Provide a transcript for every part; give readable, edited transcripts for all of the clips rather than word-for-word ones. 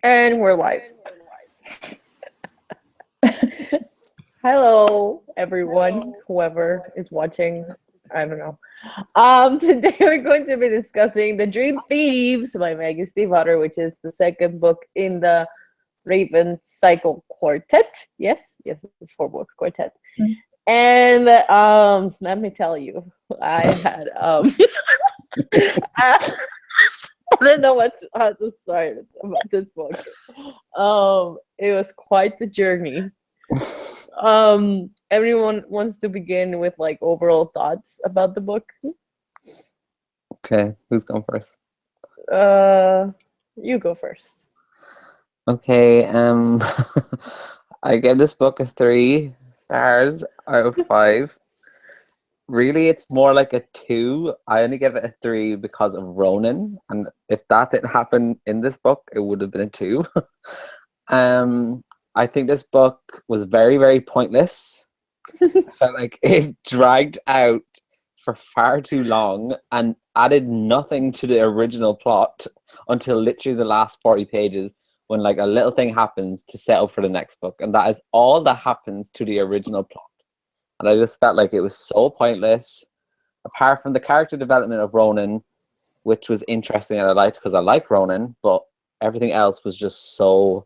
And we're live. Hello, everyone, whoever is watching. I don't know. Today we're going to be discussing The Dream Thieves by Maggie Stiefvater, which is the second book in the Raven Cycle Quartet. Yes, it's four books quartet. And let me tell you, I had I don't know how to start about this book. It was quite the journey. Everyone wants to begin with like overall thoughts about the book. Okay, who's going first? You go first. Okay, I give this book a 3 stars out of 5. Really, it's more like a 2. I only give it a 3 because of Ronan, and if that didn't happen in this book, it would have been a 2. I think this book was very, very pointless. I felt like it dragged out for far too long and added nothing to the original plot until literally the last 40 pages when like a little thing happens to set up for the next book, and that is all that happens to the original plot. And I just felt like it was so pointless apart from the character development of Ronan, which was interesting and I liked because I like Ronan, but everything else was just so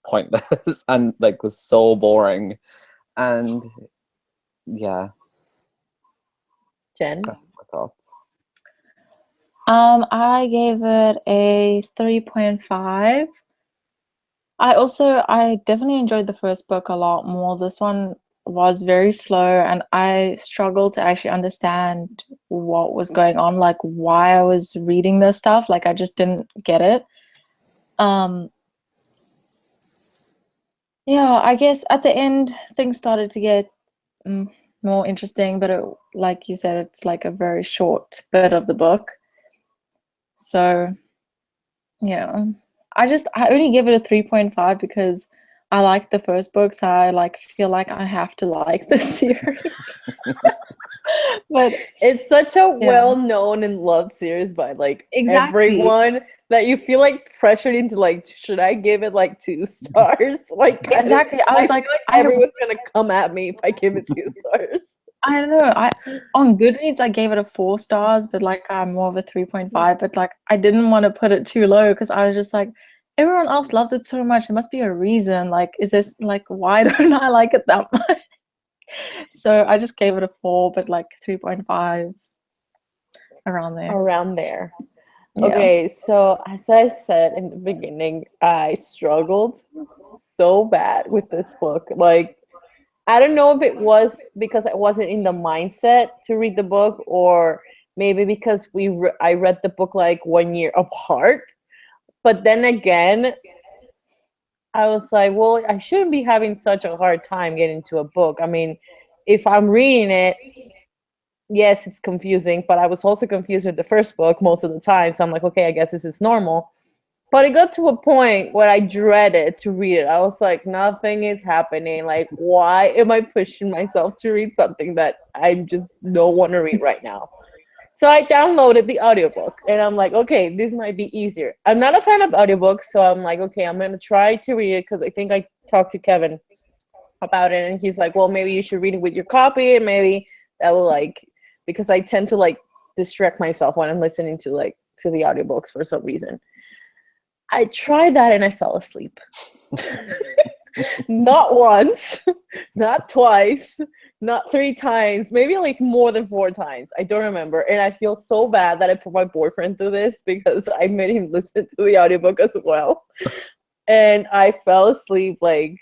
pointless and like was so boring. And yeah, Jen. that's my thoughts. I gave it a 3.5. I definitely enjoyed the first book a lot more. This one was very slow and I struggled to actually understand what was going on, like why I was reading this stuff. Like I just didn't get it. Yeah, I guess at the end things started to get more interesting, but like you said, it's like a very short bit of the book. So yeah, I only give it a 3.5 because I like the first book, so I like feel like I have to like the series. But It's such a well-known and loved series by like Exactly. everyone that you feel like pressured into like, should I give it like 2 stars? Like Exactly. I was feel like, everyone's gonna come at me if I give it 2 stars. I don't know. On Goodreads I gave it a 4 stars, but like I'm more of a 3.5. But like I didn't want to put it too low because I was just like, everyone else loves it so much. There must be a reason. Like, is this like why don't I like it that much? So I just gave it a 4, but like 3.5 around there. Around there. Yeah. Okay, so as I said in the beginning, I struggled so bad with this book. Like, I don't know if it was because I wasn't in the mindset to read the book, or maybe because I read the book like 1 year apart. But then again, I was like, well, I shouldn't be having such a hard time getting to a book. I mean, if I'm reading it, yes, it's confusing, but I was also confused with the first book most of the time. So I'm like, okay, I guess this is normal. But it got to a point where I dreaded to read it. I was like, nothing is happening. Like, why am I pushing myself to read something that I just don't want to read right now? So I downloaded the audiobook and I'm like, okay, this might be easier. I'm not a fan of audiobooks, so I'm like, okay, I'm going to try to read it because I think I talked to Kevin about it and he's like, well, maybe you should read it with your copy and maybe that will like, because I tend to like distract myself when I'm listening to the audiobooks for some reason. I tried that and I fell asleep. Not once, not twice, not 3 times, maybe like more than 4 times. I don't remember. And I feel so bad that I put my boyfriend through this because I made him listen to the audiobook as well. And I fell asleep like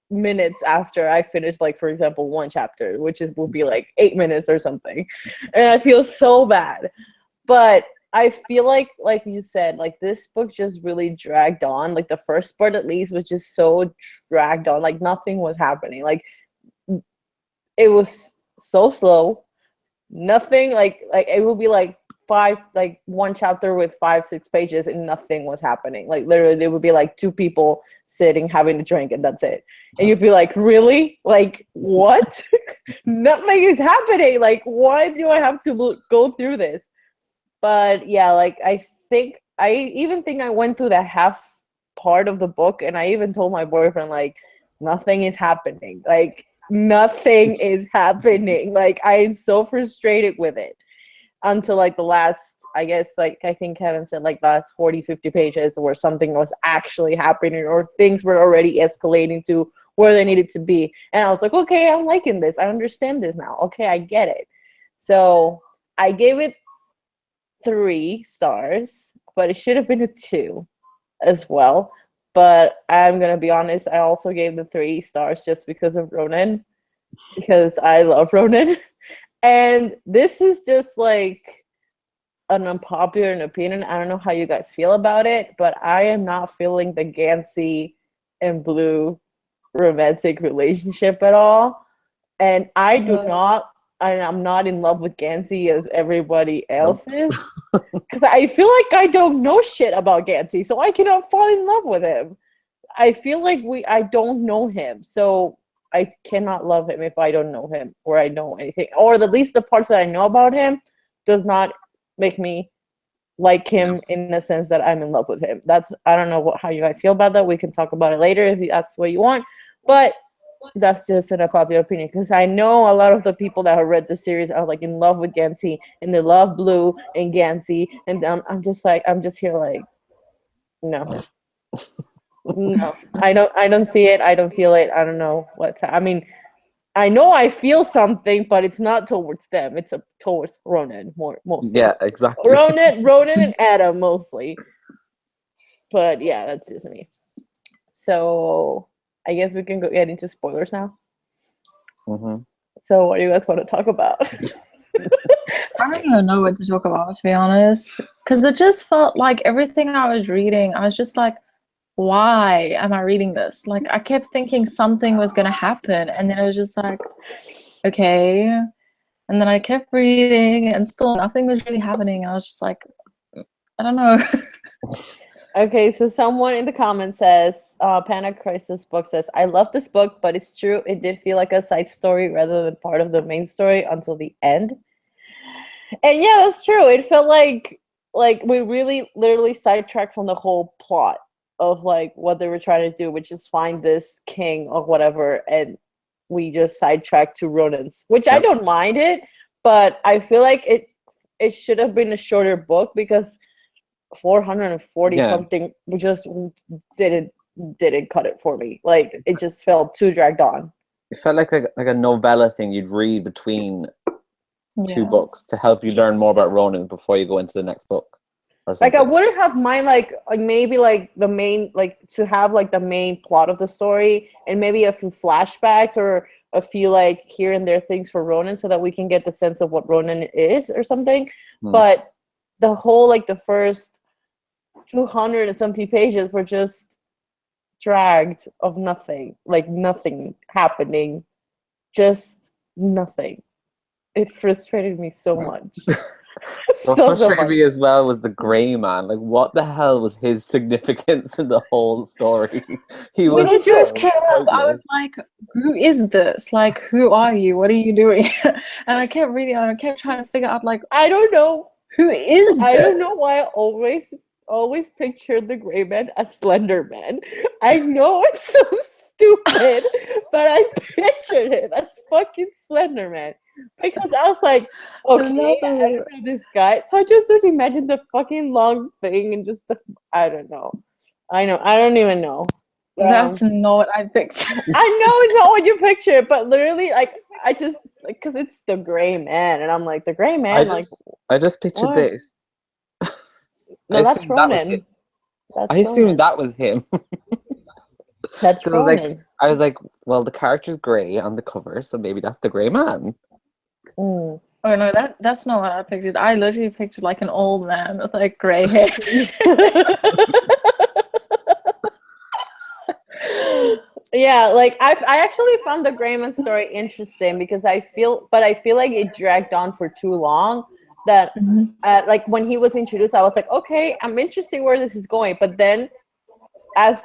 minutes after I finished, like, for example, one chapter, which would be like 8 minutes or something. And I feel so bad. But I feel like you said, like this book just really dragged on. Like the first part at least was just so dragged on. Like nothing was happening. Like it was so slow. Nothing like it would be like one chapter with 5-6 pages and nothing was happening. Like literally there would be like 2 people sitting having a drink and that's it. And you'd be like, really? Like what? Nothing is happening. Like why do I have to go through this? But yeah, like I even think I went through the part of the book, and I even told my boyfriend, like, nothing is happening. Like, nothing is happening. Like, I'm so frustrated with it until like the last, I guess, like I think Kevin said, like last 40-50 pages where something was actually happening or things were already escalating to where they needed to be. And I was like, okay, I'm liking this. I understand this now. Okay, I get it. So I gave it 3 stars, but it should have been a 2 as well. But I'm gonna be honest, I also gave the 3 stars just because of Ronan, because I love Ronan. And this is just like an unpopular opinion. I don't know how you guys feel about it, but I am not feeling the Gansey and Blue romantic relationship at all. And I do not, I'm not in love with Gansey as everybody else is. Because I feel like I don't know shit about Gansey, so I cannot fall in love with him. I feel like I don't know him, so I cannot love him if I don't know him or I know anything. Or at least the parts that I know about him does not make me like him in the sense that I'm in love with him. I don't know how you guys feel about that. We can talk about it later if that's what you want. But that's just an unpopular opinion because I know a lot of the people that have read the series are like in love with Gansey and they love Blue and Gansey, and I'm just here like, no. No, I don't see it. I don't feel it. I don't know I mean, I know I feel something, but it's not towards them. It's towards Ronan mostly. Yeah, exactly. Ronan and Adam mostly. But yeah, that's just me. So I guess we can get into spoilers now. Mm-hmm. So what do you guys want to talk about? I don't even know what to talk about, to be honest, because it just felt like everything I was reading, I was just like, why am I reading this? Like, I kept thinking something was going to happen, and then it was just like, okay. And then I kept reading, and still nothing was really happening. I was just like, I don't know. Okay, so someone in the comments says, Panic Crisis book says, I love this book, but it's true, it did feel like a side story rather than part of the main story until the end. And yeah, that's true. It felt like we really literally sidetracked from the whole plot of like what they were trying to do, which is find this king or whatever, and we just sidetracked to Ronan's, which I don't mind it, but I feel like it should have been a shorter book because 440 something just didn't cut it for me. Like it just felt too dragged on. It felt like a novella thing you'd read between 2 books to help you learn more about Ronan before you go into the next book. Like I wouldn't have mind like maybe like the main, like to have like the main plot of the story and maybe a few flashbacks or a few like here and there things for Ronan so that we can get the sense of what Ronan is or something. But the whole like the first 200 and something pages were just dragged of nothing, like nothing happening, just nothing. It frustrated me so much. What frustrated me as well was the Grey Man. Like, what the hell was his significance in the whole story? He was. When he first came up, I was like, "Who is this? Like, who are you? What are you doing?" And I kept reading, and I kept trying to figure out, like, I don't know who is this? I don't know why I always pictured the Grey Man as Slender Man. I know it's so stupid, but I pictured him as fucking Slender Man. Because I was like, okay, I don't know this guy. So I just would imagine the fucking long thing and just, I don't know. I don't even know. That's not what I pictured. I know it's not what you picture, but literally, like, I just, like, because it's the Grey Man, and I'm like, the Grey Man, I just pictured what? this. No, that's Ronan. I assumed that was him. That's Ronan. I was like, well, the character's grey on the cover, so maybe that's the Grey Man. Oh no, that's not what I pictured. I literally pictured like an old man with like grey hair. Yeah, like I actually found the Grey Man story interesting because I feel like it dragged on for too long. That like when he was introduced, I was like, okay, I'm interested where this is going. But then, as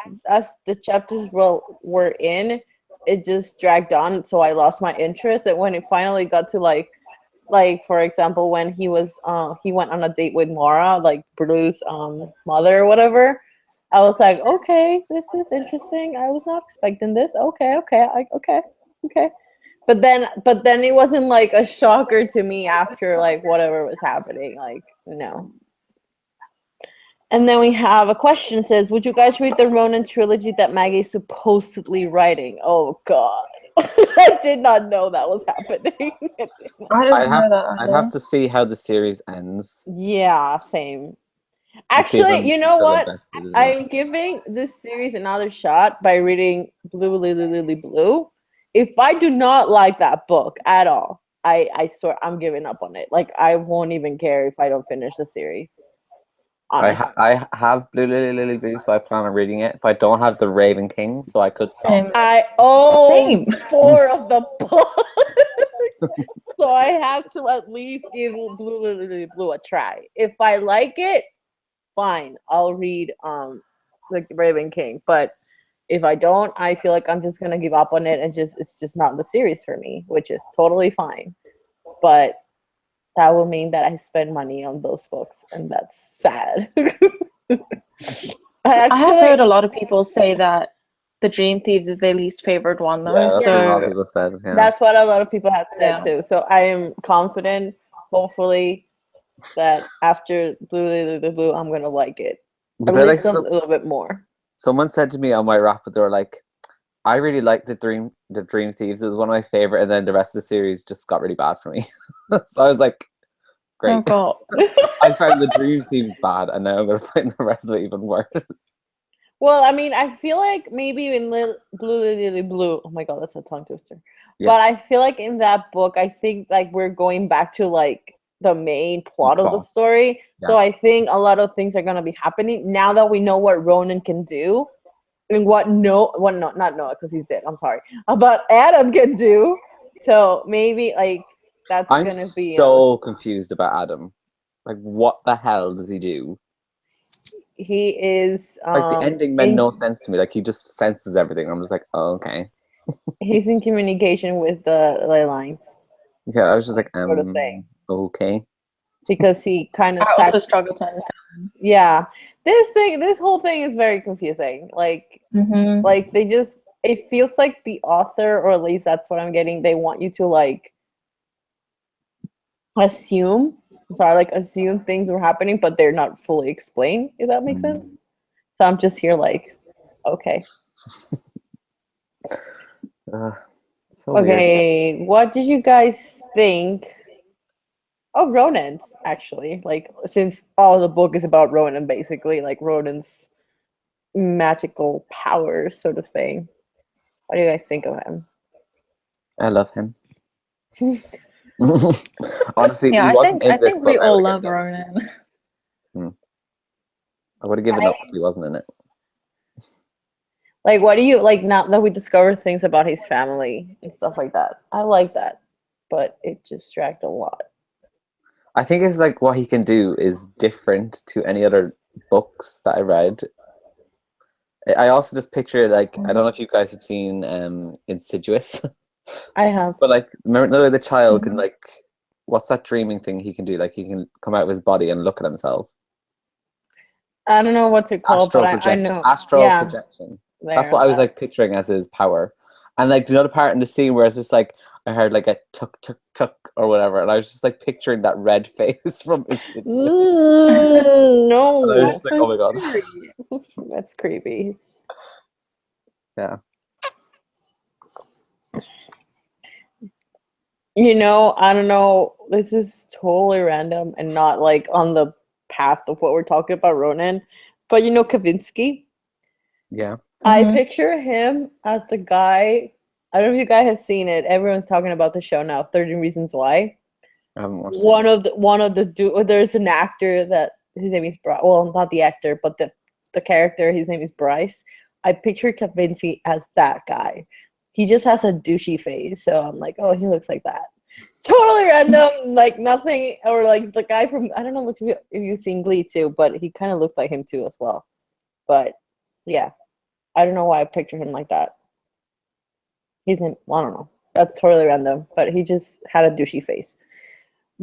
the chapters were in, it just dragged on, so I lost my interest. And when it finally got to like for example, when he went on a date with Mara, like Blue's mother or whatever, I was like, okay, this is interesting. I was not expecting this. Okay, okay. But then it wasn't like a shocker to me after like whatever was happening. Like, no. And then we have a question says, would you guys read the Ronin trilogy that Maggie is supposedly writing? Oh God. I did not know that was happening. I didn't know that I'd have either. to see how the series ends. Yeah, same. And see if Actually, I'm you know still what? invested as well. I'm giving this series another shot by reading Blue Lily Lily Blue. If I do not like that book at all, I swear I'm giving up on it. Like I won't even care if I don't finish the series. Honestly. I have Blue Lily Lily Blue, so I plan on reading it. If I don't have the Raven King, so I could stop. Same. I own Same. 4 of the books. So I have to at least give Blue Lily Lily Blue a try. If I like it, fine. I'll read like Raven King. But if I don't, I feel like I'm just gonna give up on it and it's just not the series for me, which is totally fine. But that will mean that I spend money on those books, and that's sad. I have heard a lot of people say that the Dream Thieves is their least favorite one, though. Yeah, that's what a lot of So people said. Yeah. That's what a lot of people have said Yeah. too. So I am confident, hopefully, that after Blue Lily the Blue, I'm gonna like it. But At they're least like a little bit more. someone said to me on my wrap, but they were like, I really liked the Dream Thieves. It was one of my favorite, and then the rest of the series just got really bad for me. So I was like, great. Oh God. I found the Dream Thieves bad, and now I'm gonna find the rest of it even worse. Well, I mean, I feel like maybe in Blue Lily Blue. Oh my God, that's a tongue twister. Yeah. But I feel like in that book, I think like we're going back to like the main plot of the story. So I Yes. think a lot of things are gonna be happening now that we know what Ronan can do. And what not Noah because he's dead. I'm sorry. But Adam can do. So maybe like that's I'm gonna be so confused about Adam. Like, what the hell does he do? he is Like, the ending made no sense to me. Like, he just senses everything. I'm just like, oh, okay. he's in communication with the ley lines Yeah, I was just like, sort of thing. okay. Because he kind of I also struggle to understand. yeah. This whole thing is very confusing. Like Mm-hmm. like they just it feels like the author, or at least that's what I'm getting, they want you to like assume things were happening, but they're not fully explained, if that makes sense. So I'm just here like, okay. So weird. Okay, what did you guys think of Ronan, actually? Like, since all the book is about Ronan, basically, like Ronan's magical powers sort of thing. What do you guys think of him? I love him. Honestly, Yeah, he wasn't in I this think book. we I all would have love given Ronan. I would have given up if he wasn't in it. Like, what do you like now that we discovered things about his family and stuff like that? I like that, but it just dragged a lot. I think it's like what he can do is different to any other books that I read. I also just picture like I don't know if you guys have seen Insidious, I have. but like remember the child can like what's that dreaming thing he can do? Like he can come out of his body and look at himself. I don't know what's it called, Astral but I projection. know. Astral Yeah, projection. there, That's what I was that. like picturing as his power. And like the other part in the scene where it's just like I heard like a tuk tuk tuk or whatever, and I was just like picturing that red face from Insidious. No, And I was just like, oh my god. creepy. That's creepy. Yeah. You know, I don't know. This is totally random and not like on the path of what we're talking about, Ronan. But you know, Kavinsky. Yeah. I picture him as the guy. I don't know if you guys have seen it. Everyone's talking about the show now, 13 Reasons Why. I haven't watched One of the there's an actor that his name is Bryce. Well, not the actor, but the character. His name is Bryce. I picture Kavinsky as that guy. He just has a douchey face, so I'm like, oh, he looks like that. Totally random, like nothing, or like the guy from I don't know if you've seen Glee too, but he kind of looks like him too as well. But yeah, I don't know why I picture him like that. He's in, I don't know. That's totally random, but he just had a douchey face.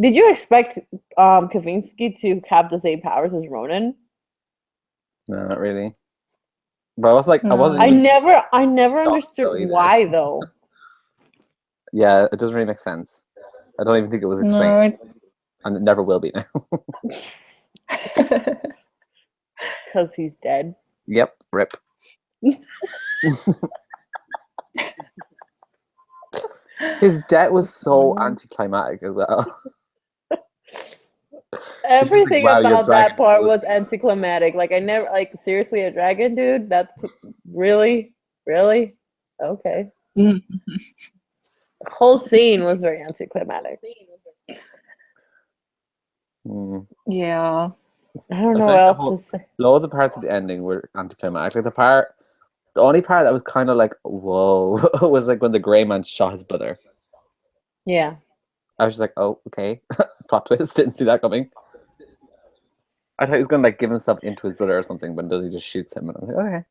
Did you expect Kavinsky to have the same powers as Ronan? No, not really. But I was like, I No. wasn't I even never shocked understood though either. why though. Yeah, it doesn't really make sense. I don't Yeah, it doesn't really make sense. I don't even think it was explained, No. and it never will be now. Because he's dead. Yep, rip. His death was so anticlimactic as well. Everything wow, your about that dragon part killed was me. anticlimactic. Like I never like seriously a dragon, dude. That's really, really okay. Mm. The whole scene was very anticlimactic. Mm. Yeah. I don't I know feel what like else to say. loads of parts of the ending were anticlimactic. Like the only part that was kind of like, whoa, was like when the Grey Man shot his brother. Yeah. I was just like, oh, okay, plot twist. Didn't see that coming. I thought he was gonna like give himself into his brother or something, but then he just shoots him, and I'm like, okay.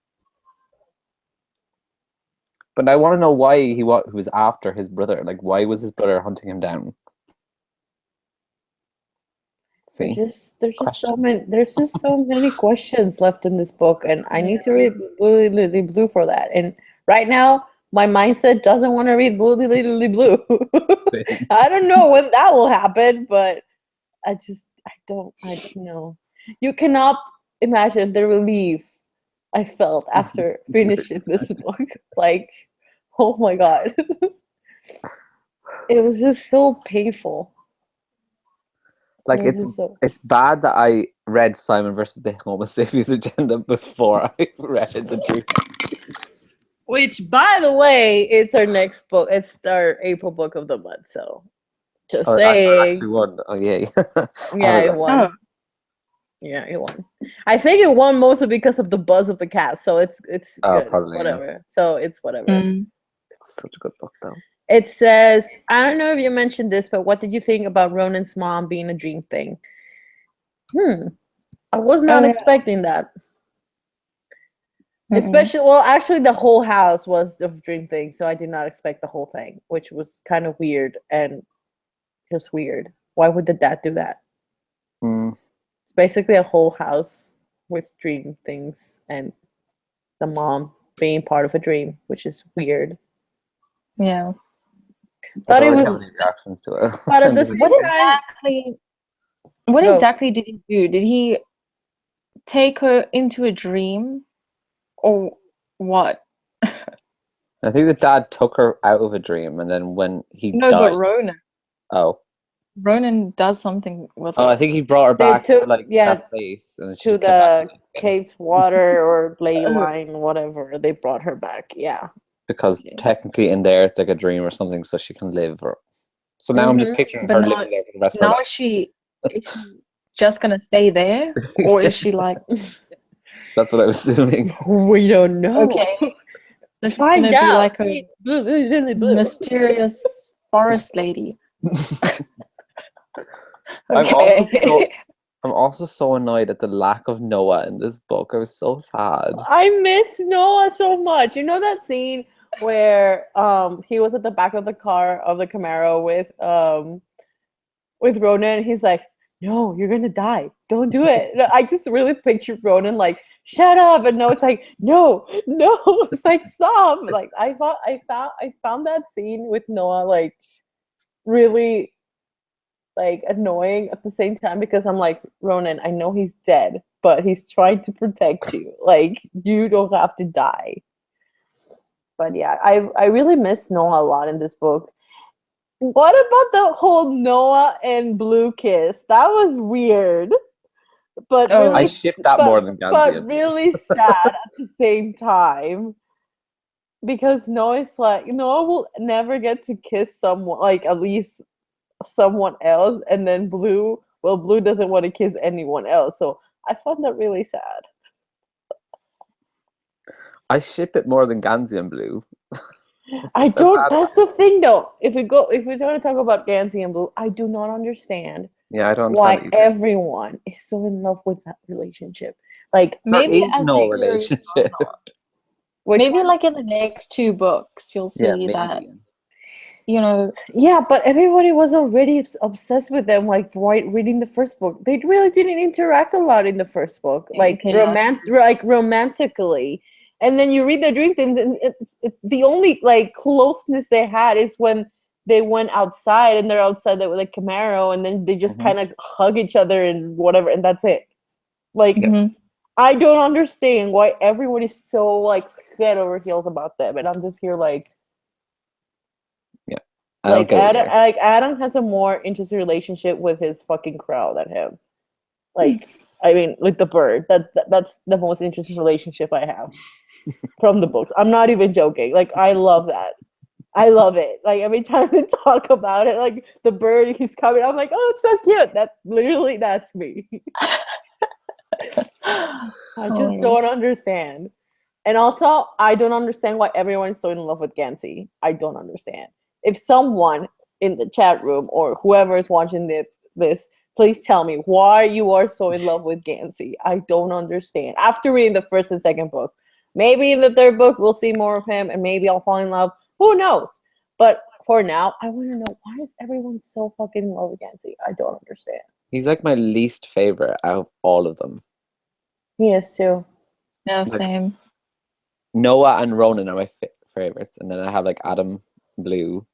But I want to know why he was after his brother. Like, why was his brother hunting him down? See, There's just so many questions left in this book, and I need to read Blue Lily Blue for that. And right now, my mindset doesn't want to read Blue Lily Blue. I don't know when that will happen, but I don't know. You cannot imagine the relief I felt after finishing this book. Like, oh my god. It was just so painful. like It was just so it's bad that I read Simon versus the Homo Sapiens Agenda before I read the truth. which, by the way, it's our next book. It's our April book of the month. So, just Oh, I saying. actually won. Oh yay! Yeah, it won. Oh. Yeah, it won. I think it won mostly because of the buzz of the cast. So it's good. Probably, Whatever. yeah. So it's whatever. Mm. It's such a good book, though. It says, I don't know if you mentioned this, but what did you think about Ronan's mom being a dream thing? I was not Oh, yeah. expecting that. Mm-mm. Especially, well, actually, the whole house was the dream thing, so I did not expect the whole thing, which was kind of weird and just weird. Why would the dad do that? Mm. It's basically a whole house with dream things and the mom being part of a dream, which is weird. Yeah. I Thought don't it really was, have any reactions to it. but at the same time, What Go. exactly did he do? Did he take her into a dream, or what? I think the dad took her out of a dream, and then when he No, but died, Ronan does something with her. I think he brought her They back took- to like yeah, that place, and she to just came back the cave's water or ley Oh. line, whatever, they brought her back. Yeah. because Okay. technically in there it's like a dream or something, so she can live. So now I'm just Mhm. picturing But her now- living there for the rest of her Now life. is she just gonna stay there, or is she like That's what I was assuming. We don't know. okay? So she's Find gonna be out. like a mysterious forest lady. I'm also so annoyed at the lack of Noah in this book. I was so sad. I miss Noah so much. You know that scene where he was at the back of the car of the Camaro with Ronan, and he's like, "No, you're gonna die. Don't do it." I just really pictured Ronan like, "Shut up!" And Noah's like, "No, no." It's like, "Stop!" Like I found that scene with Noah like really like annoying at the same time because I'm like, Ronan, I know he's dead, but he's trying to protect you. Like, you don't have to die. But yeah, I really miss Noah a lot in this book. What about the whole Noah and Blue kiss? That was weird. But Oh. really I ship that more than Gansey. but really sad at the same time. Because Noah's like, Noah will never get to kiss someone, like at least someone else, and then Blue doesn't want to kiss anyone else. So I found that really sad. I ship it more than Gansey and Blue. I It's a don't. bad That's the thing, though. If we want to talk about Gansey and Blue, I do not understand Yeah, I don't why understand it either. everyone is so in love with that relationship. Like Maybe there is as no the series relationship. goes on. which Maybe one? like in the next 2 books, you'll see Yeah, that maybe. Yeah, but everybody was already obsessed with them. Like reading the first book, they really didn't interact a lot in the first book, like Okay, yeah. romantically. And then you read their dream things, and it's the only like closeness they had is when they went outside, and they're outside with like Camaro, and then they just kind of hug each other and whatever, and that's it. Like, I don't understand why everyone is so like head over heels about them, and I'm just here like, Adam has a more interesting relationship with his fucking crow than him. Like, I mean, with the bird, that's the most interesting relationship I have from the books. I'm not even joking. Like, I love that. I love it. Like, every time they talk about it, like the bird, he's coming. I'm like, oh, it's so cute. That's me. I just don't understand. And also, I don't understand why everyone is so in love with Gansey. I don't understand. If someone in the chat room or whoever is watching this, please tell me why you are so in love with Gansey. I don't understand. After reading the first and second book, maybe in the third book we'll see more of him, and maybe I'll fall in love. Who knows? But for now, I want to know, why is everyone so fucking in love with Gansey? I don't understand. He's like my least favorite out of all of them. He is too. Yeah, Like, same. Noah and Ronan are my favorites, and then I have like Adam, Blue,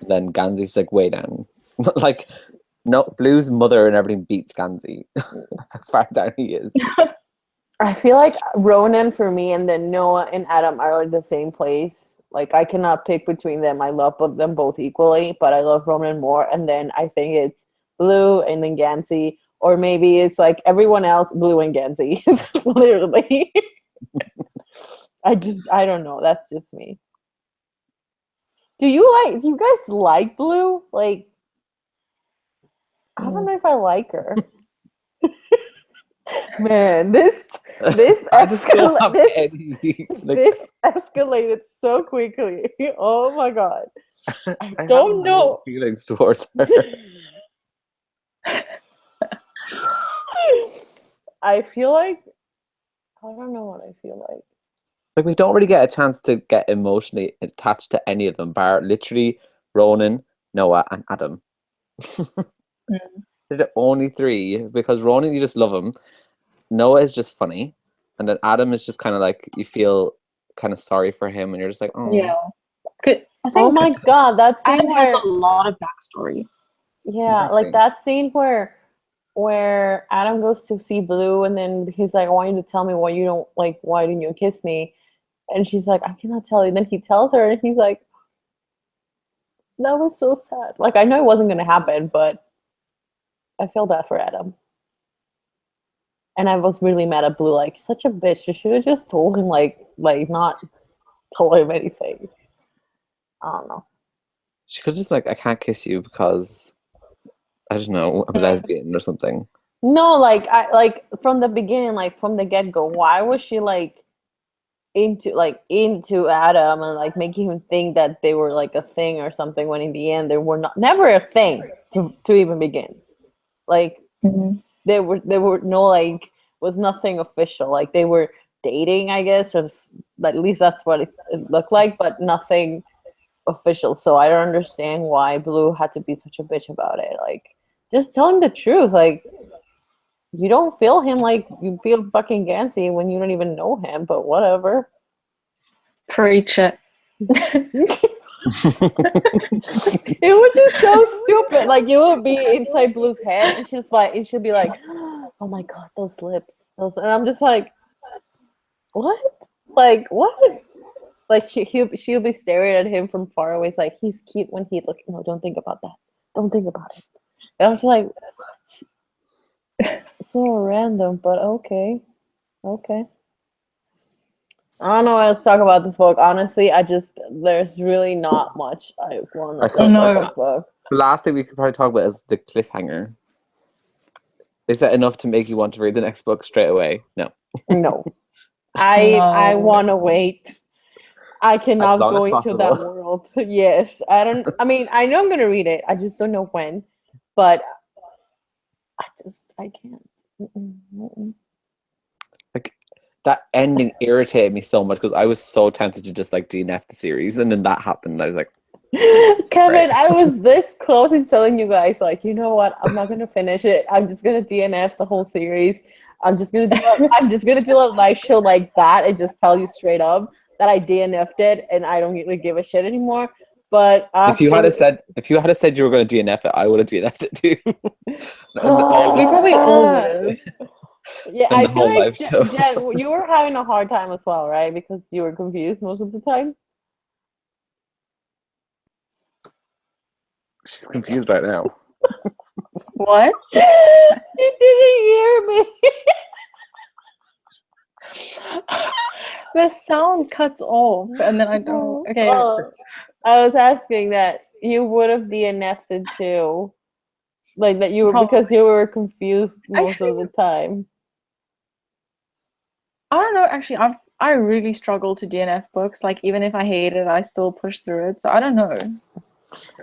and then Gansey's like way down. Like, no, Blue's mother and everything beats Gansey. That's how far down he is. I feel like Ronan for me, and then Noah and Adam are like the same place. Like, I cannot pick between them. I love them both equally, but I love Ronan more. And then I think it's Blue and then Gansey, or maybe it's like everyone else, Blue and Gansey. Literally. I don't know. That's just me. Do you guys like Blue? Like, I don't know if I like her. Man, this escalated so quickly. Oh my god. I don't know feelings towards her. I feel like, I don't know what I feel like. Like, we don't really get a chance to get emotionally attached to any of them, bar literally Ronan, Noah, and Adam. They're the only three, because Ronan, you just love him. Noah is just funny, and then Adam is just kind of like, you feel kind of sorry for him, and you're just like, oh. Yeah. Oh my god, that scene Adam has a lot of backstory. Yeah, Exactly. like that scene where Adam goes to see Blue, and then he's like, I want you to tell me why didn't you kiss me? And she's like, I cannot tell you. And then he tells her, and he's like, that was so sad. Like, I know it wasn't going to happen, but I feel bad for Adam. And I was really mad at Blue, like, such a bitch. She should have just told him, like not told him anything. I don't know. She could just be like, I can't kiss you because, I don't know, I'm a lesbian or something. No, like from the beginning, like from the get-go, why was she like into Adam and like making him think that they were like a thing or something, when in the end they were never a thing to even begin. Like, they were no, like, was nothing official. Like, they were dating, I guess, or at least that's what it looked like, but nothing official. So I don't understand why Blue had to be such a bitch about it. Like, just tell him the truth. Like, you don't feel him like you feel fucking Gansey when you don't even know him, but whatever. Preach it. It was just so stupid. Like, you would be inside Blue's head, and she'll be like, oh my god, those lips. And I'm just like, what? Like, what? Like, she'll be staring at him from far away. It's like, he's cute when he looks. No, don't think about that. Don't think about it. And I'm just like, what? So random, but okay. I don't know what else to talk about this book. Honestly, there's really not much I want to say about this book. The last thing we could probably talk about is the cliffhanger. Is that enough to make you want to read the next book straight away? No. No. I want to wait. I cannot go into that world. Yes. I know I'm going to read it. I just don't know when. But I can't. Like, that ending irritated me so much, because I was so tempted to just like DNF the series, and then that happened, and I was like, Kevin, Right. I was this close in telling you guys, like, you know what? I'm not gonna finish it. I'm just gonna DNF the whole series. I'm just gonna do a live show like that and just tell you straight up that I DNF'd it and I don't really give a shit anymore. But If you after had have said you were going to DNF it, I would have DNF'd it too. and all We this, probably all would have. yeah, and I the feel whole like live show. Jen, you were having a hard time as well, right? Because you were confused most of the time. She's confused right now. What? She didn't hear me. The sound cuts off, and then I don't. Okay. I was asking that you would have DNF'd it too. Like that you were Probably. because you were confused most Actually, of the time. I don't know. Actually, I really struggle to DNF books. Like even if I hate it, I still push through it. So I don't know.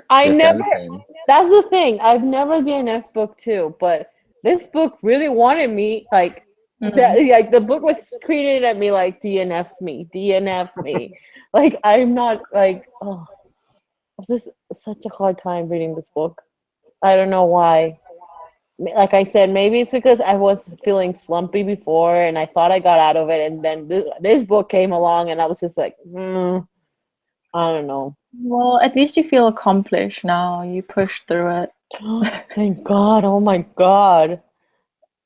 I Yes, I'm never the same. That's the thing. I've never DNF book too, but this book really wanted me like that, like the book was screaming at me like DNFs me, DNF me. Like I'm not like oh it's just such a hard time reading this book. I don't know why. Like I said, maybe it's because I was feeling slumpy before and I thought I got out of it, and then this book came along and I was just like, I don't know. Well, at least you feel accomplished now. You pushed through it. Thank God. Oh my God.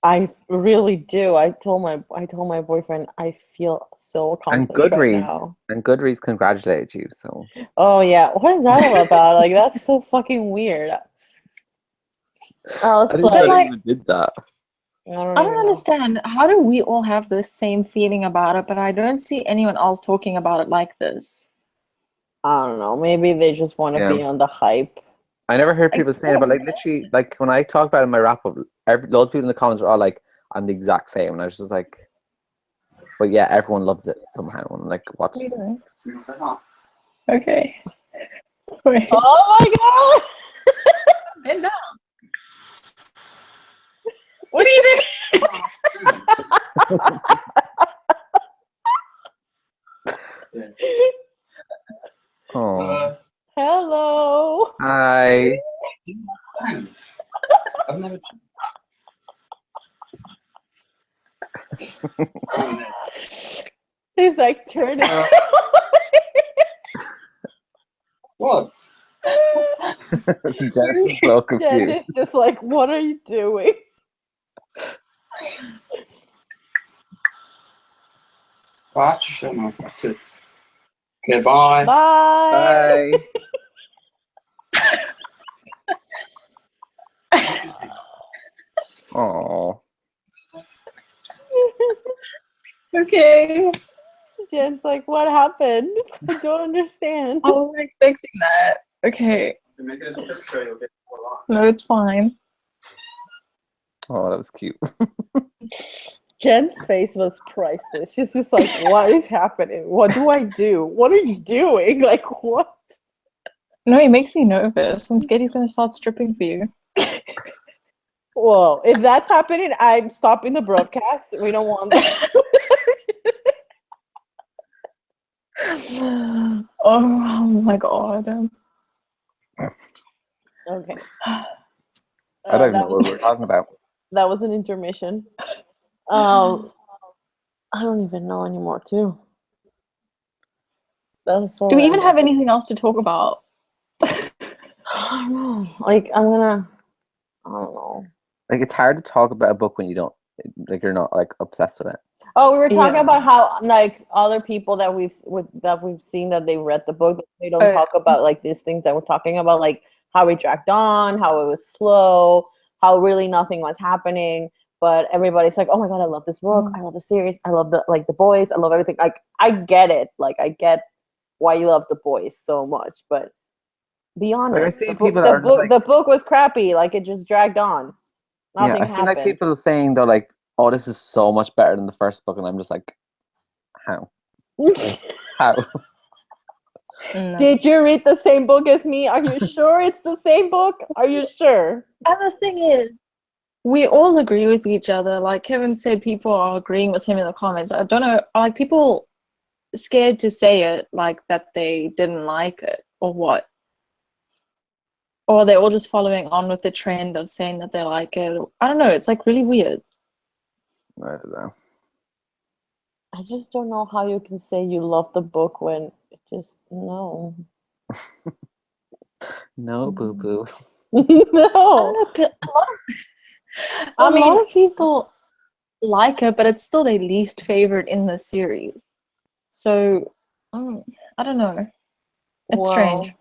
I really do. I told my boyfriend I feel so And accomplished right now. Goodreads congratulated you. So Oh yeah. What is that all about? Like that's so fucking weird. I was I didn't know But like, they like, even did that. I don't I even don't know. understand. How do we all have the same feeling about it, but I don't see anyone else talking about it like this? I don't know. Maybe they just want to Yeah. be on the hype. I never heard people saying it, but like literally, like when I talked about it in my wrap up, loads of people in the comments were all like, "I'm the exact same," and I was just like, "But yeah, everyone loves it somehow." And I'm like, what? What are you doing? Okay. Wait. Oh my God. Bend down. What are you doing? Oh, Hello. hi. I've never. He's like turning. What? Jen is so Jen confused. is just like, what are you doing? Well, I have to show my tits. Okay, bye. Bye. Bye. Oh, Okay. Jen's like, what happened? I don't understand. I wasn't expecting that. Okay. No, it's fine. oh, that was cute. Jen's face was priceless. She's just like, what is happening? What do I do? What are you doing? Like, what? No, it makes me nervous. I'm scared he's gonna start stripping for you. Well, if that's happening, I'm stopping the broadcast. We don't want that. Oh my god. Okay. I don't even That know what we're talking about. that was an intermission. I don't even know anymore, too. That was so Do we even random. have anything else to talk about? I don't know. Like, I don't know. Like, it's hard to talk about a book when you don't, like, you're not like obsessed with it. Oh, we were talking Yeah. about how like other people that we've seen that they read the book, they don't talk about like these things that we're talking about, like how it dragged on, how it was slow, how really nothing was happening. But everybody's like, "Oh my God, I love this book. I love the series. I love the boys. I love everything." Like, I get it. Like, I get why you love the boys so much. But be honest, Like, I see people that are just like, the book was crappy. Like, it just dragged on. yeah, Nothing I see like happened. people saying they're like, "Oh, this is so much better than the first book," and I'm just like, how? How? No. Did you read the same book as me? Are you sure it's the same book? Are you sure? And the thing is, we all agree with each other. Like Kevin said, people are agreeing with him in the comments. I don't know, like people scared to say it, like that they didn't like it or what. Or they're all just following on with the trend of saying that they like it. I don't know. It's like really weird. I don't know. I just don't know how you can say you love the book when it just no. No, boo boo. I don't No. know. A I mean, lot of people like it, but it's still their least favorite in the series. So, I don't know. It's strange.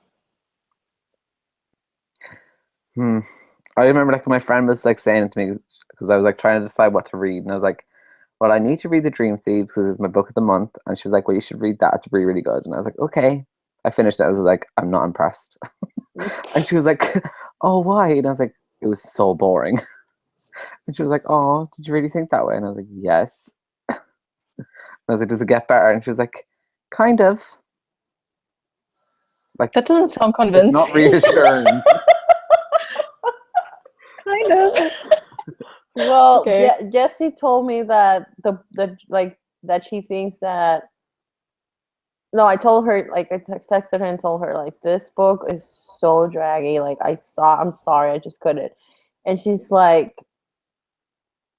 I remember like my friend was like saying it to me because I was like trying to decide what to read, and I was like, "Well, I need to read The Dream Thieves because it's my book of the month." And she was like, "Well, you should read that. It's really, really good." And I was like, "Okay." I finished it. I was like, "I'm not impressed." And she was like, "Oh, why?" And I was like, "It was so boring." And she was like, "Oh, did you really think that way?" And I was like, "Yes." And I was like, "Does it get better?" And she was like, "Kind of." Like, That doesn't sound it's convincing. not reassuring. Kind of. well, Okay. Jessie told me that that she thinks that. No, I told her like I texted her and told her like this book is so draggy. Like I'm sorry, I just couldn't. And she's like,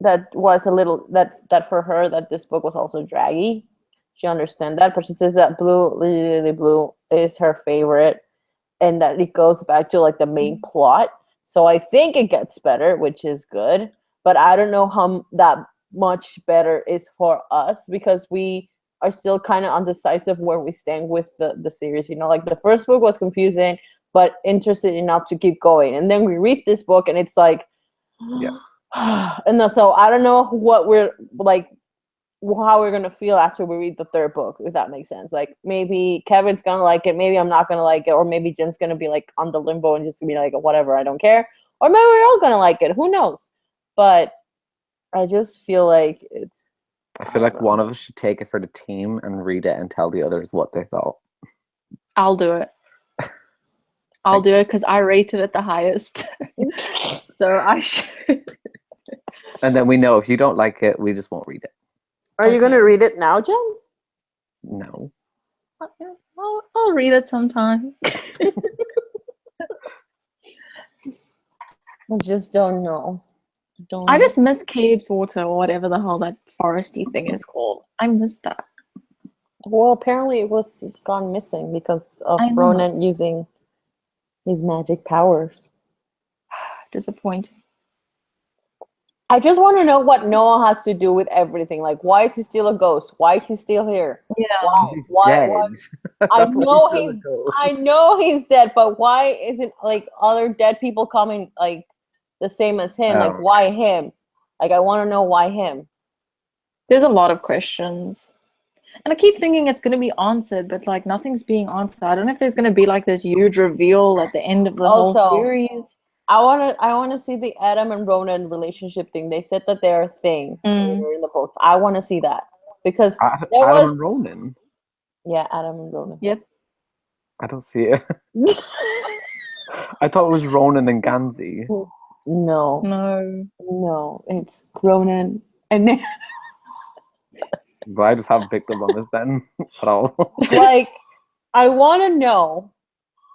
that was a little that for her that this book was also draggy. She understands that, but she says that Lily Blue is her favorite, and that it goes back to like the main plot. So I think it gets better, which is good. But I don't know how that much better is for us because we are still kind of undecisive where we stand with the series. You know, like the first book was confusing, but interested enough to keep going. And then we read this book, and it's like, Yeah. and so I don't know what we're like how we're gonna feel after we read the third book, if that makes sense. Like maybe Kevin's gonna like it, maybe I'm not gonna like it, or maybe Jen's gonna be like on the limbo and just be like whatever, I don't care, or maybe we're all gonna like it. Who knows? But I just feel like it's. I feel like one of us should take it for the team and read it and tell the others what they thought. I'll do it. I'll do it because I rated it the highest. So I should. And then we know if you don't like it, we just won't read it. Are you gonna read it now, Jen? No. I'll read it sometime. I just don't know. I just miss Cave's Water or whatever the hell that foresty thing is called. I miss that. Well, apparently it's gone missing because of Ronan using his magic powers. Disappointing. I just want to know what Noah has to do with everything. Like, why is he still a ghost? Why is he still here? Yeah. Why? I I know he's dead, but why isn't like other dead people coming like the same as him? Like, why him? Like, I want to know why him. There's a lot of questions. And I keep thinking it's going to be answered, but like nothing's being answered. I don't know if there's going to be like this huge reveal at the end of the whole series. I want to see the Adam and Ronan relationship thing. They said that they're a thing later in the books. I want to see that because Adam and Ronan. Yeah, Adam and Ronan. Yep. I don't see it. I thought it was Ronan and Gansey. No, it's Ronan and. But I just haven't picked up on this then at all. Like, I want to know.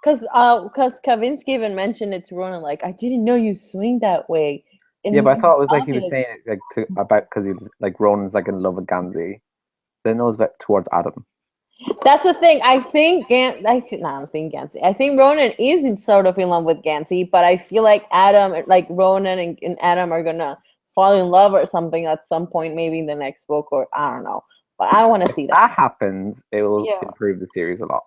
Because Kavinsky even mentioned it to Ronan, like, I didn't know you swing that way. Yeah, but I thought it was like he was saying it like about because he was like Ronan's like in love with Gansey. Then it was about towards Adam. That's the thing. I think Gansey. I think Ronan is sort of in love with Gansey, but I feel like Ronan and Adam are gonna fall in love or something at some point, maybe in the next book, or I don't know. But I want to see that. That happens, it will improve the series a lot.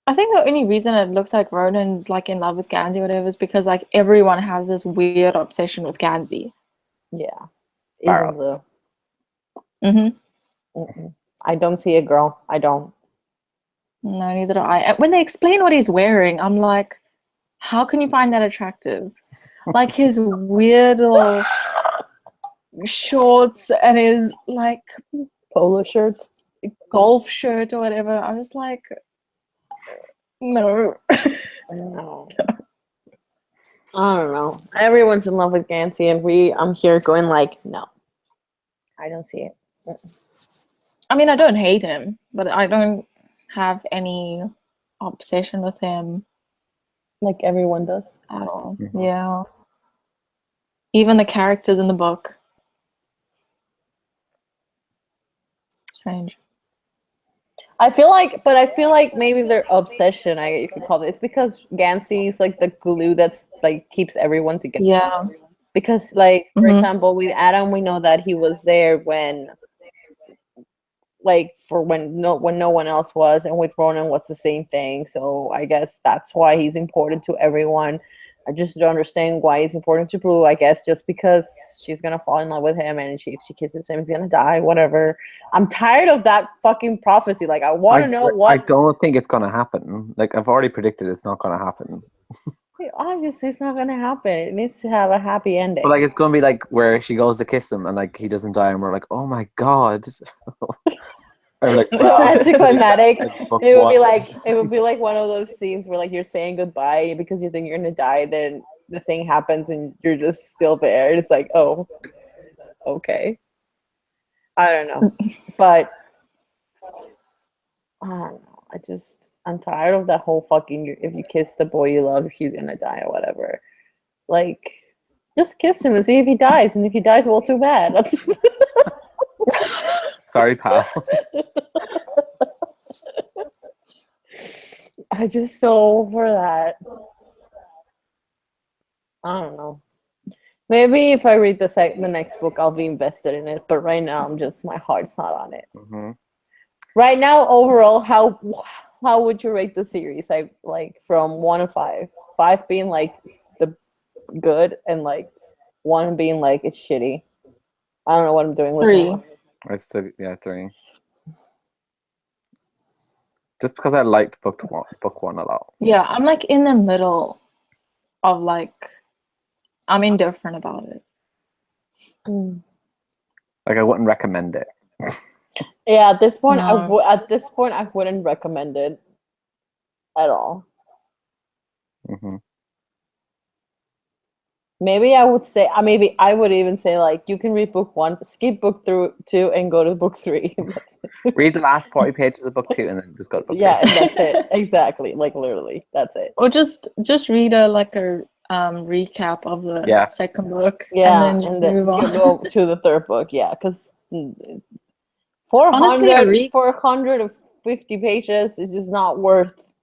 I think the only reason it looks like Ronan's like in love with Gansey or whatever is because like everyone has this weird obsession with Gansey. Yeah. Even Blue. Mm-hmm. I don't see it, girl. I don't. No, neither do I. When they explain what he's wearing, I'm like, how can you find that attractive? Like his weird little shorts and his like polo shirts, golf shirt or whatever. I'm just like, no. No. I don't know. Everyone's in love with Gansey, and I'm here going like, no. I don't see it. I mean, I don't hate him, but I don't have any obsession with him. like everyone does. at all. Mhm. Yeah. Even the characters in the book. Strange. I feel like maybe their obsession, you could call it, it's because Gansey is like the glue that's like keeps everyone together. Yeah. Because, like, for Mhm. example, with Adam, we know that he was there when, like, when no one else was, and with Ronan was the same thing. So I guess that's why he's important to everyone. I just don't understand why he's important to Blue. I guess just because she's gonna fall in love with him, and if she kisses him, he's gonna die. Whatever. I'm tired of that fucking prophecy. Like, I want to know I what. don't think it's gonna happen. Like I've already predicted it's not gonna happen. Obviously, it's not gonna happen. It needs to have a happy ending. But like it's gonna be like where she goes to kiss him and like he doesn't die and we're like, oh my god. Or like, so anticlimactic. like book It would be one. like one of those scenes where like you're saying goodbye because you think you're gonna die, then the thing happens and you're just still there. And it's like, oh, okay. I don't know, but I don't know. I'm tired of that whole fucking. If you kiss the boy you love, he's gonna die or whatever. Like, just kiss him and see if he dies. And if he dies, well, too bad. Sorry, pal. I just so over that. I don't know. Maybe if I read the next book, I'll be invested in it. But right now, my heart's not on it. Mm-hmm. Right now, overall, how would you rate the series? Like from 1 to 5. 5 being like the good, and like 1 being like it's shitty. I don't know what I'm doing with 3. that. I said 3. Just because I liked book one a lot. Yeah, I'm like in the middle of like, I'm indifferent about it. Like I wouldn't recommend it. Yeah, at this point, No. I wouldn't recommend it at all. Mm-hmm. Maybe I would say, maybe I would even say, like, you can read book 1, skip book 2, and go to book 3. Read the last 40 pages of book 2 and then just go to book 3. Yeah, and that's it. Exactly. Like, literally, that's it. Or just read a recap of the second book, Yeah, and then just move on. go to the third book. Yeah, because 400, Honestly, 450 pages is just not worth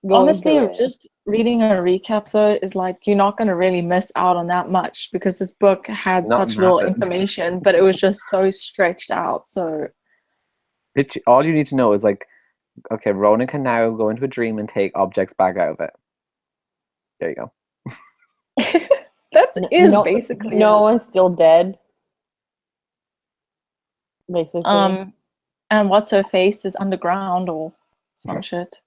going Honestly, through it. just reading a recap though is like you're not going to really miss out on that much because this book had such little information, but it was just so stretched out. So all you need to know is like, okay, Ronan can now go into a dream and take objects back out of it. There you go. Basically no it. one's still dead. Basically. And what's her face is underground or some shit.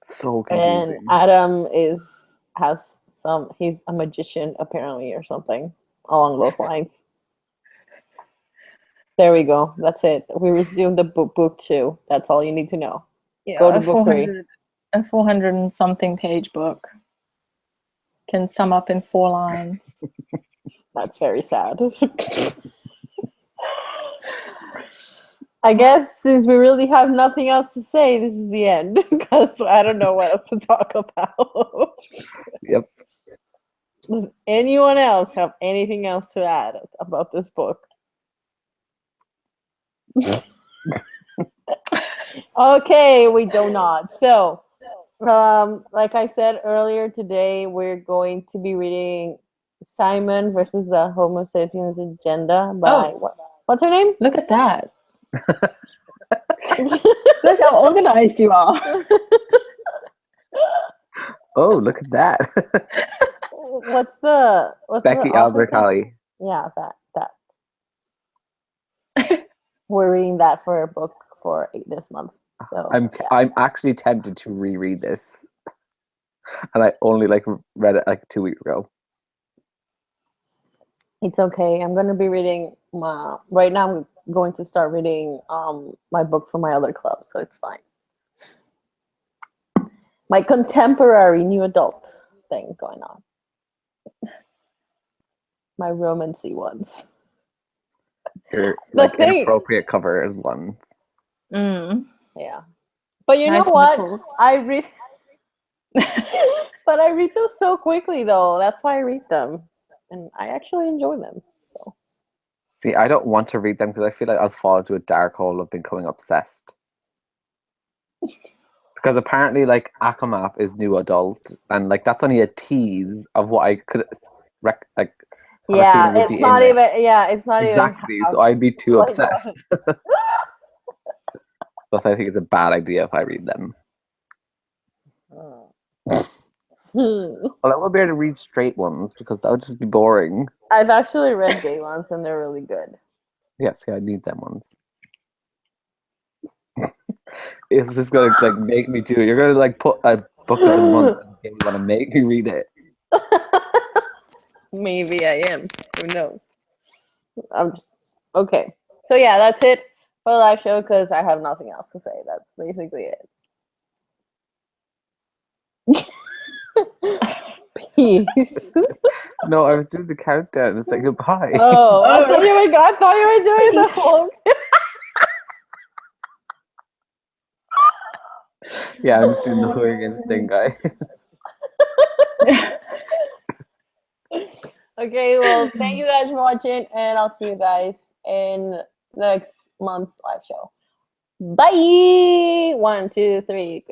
So confusing. And Adam he's a magician apparently or something along those lines. There we go. That's it. We resumed the book 2. That's all you need to know. Yeah, go to book 3. A 400 and something page book can sum up in 4 lines. That's very sad. I guess since we really have nothing else to say, this is the end because I don't know what else to talk about. Yep. Does anyone else have anything else to add about this book? Okay, we do not. So, like I said earlier today, we're going to be reading Simon versus the Homo sapiens agenda by what's her name? Look at that. Look how organized you are. Oh, look at that. What's Becky Albertalli. Yeah, that. We're reading that for a book for this month. So I'm actually tempted to reread this, and I only read it 2 weeks ago. It's okay. I'm going to be reading right now. I'm going to start reading my book for my other club, so it's fine. My contemporary new adult thing going on. My romancy ones. Your inappropriate cover ones. Yeah. But you Nice know what? nipples. I read, but I read them so quickly though. That's why I read them, and I actually enjoy them. So. See, I don't want to read them because I feel like I'll fall into a dark hole of becoming obsessed. Because apparently, like, Akamath is new adult, and like that's only a tease of what I could have a Yeah, feeling would it's be in not there. even. Yeah, it's not Exactly. even. So I'd be too Like, obsessed. So I think it's a bad idea if I read them. Well, I won't be able to read straight ones because that would just be boring. I've actually read gay ones, and they're really good. Yes, yeah, I need them ones. Is this gonna like make me do it? You're gonna like put a book of the month and you want to make me read it. Maybe I am. Who knows? I'm just okay. So yeah, that's it for the live show because I have nothing else to say. That's basically it. Peace. No, I was doing the countdown to say goodbye. Oh, I thought you were doing the whole. Yeah, I'm just doing the hooligans thing, guys. Okay, well, thank you guys for watching, and I'll see you guys in next month's live show. Bye. 1, 2, 3.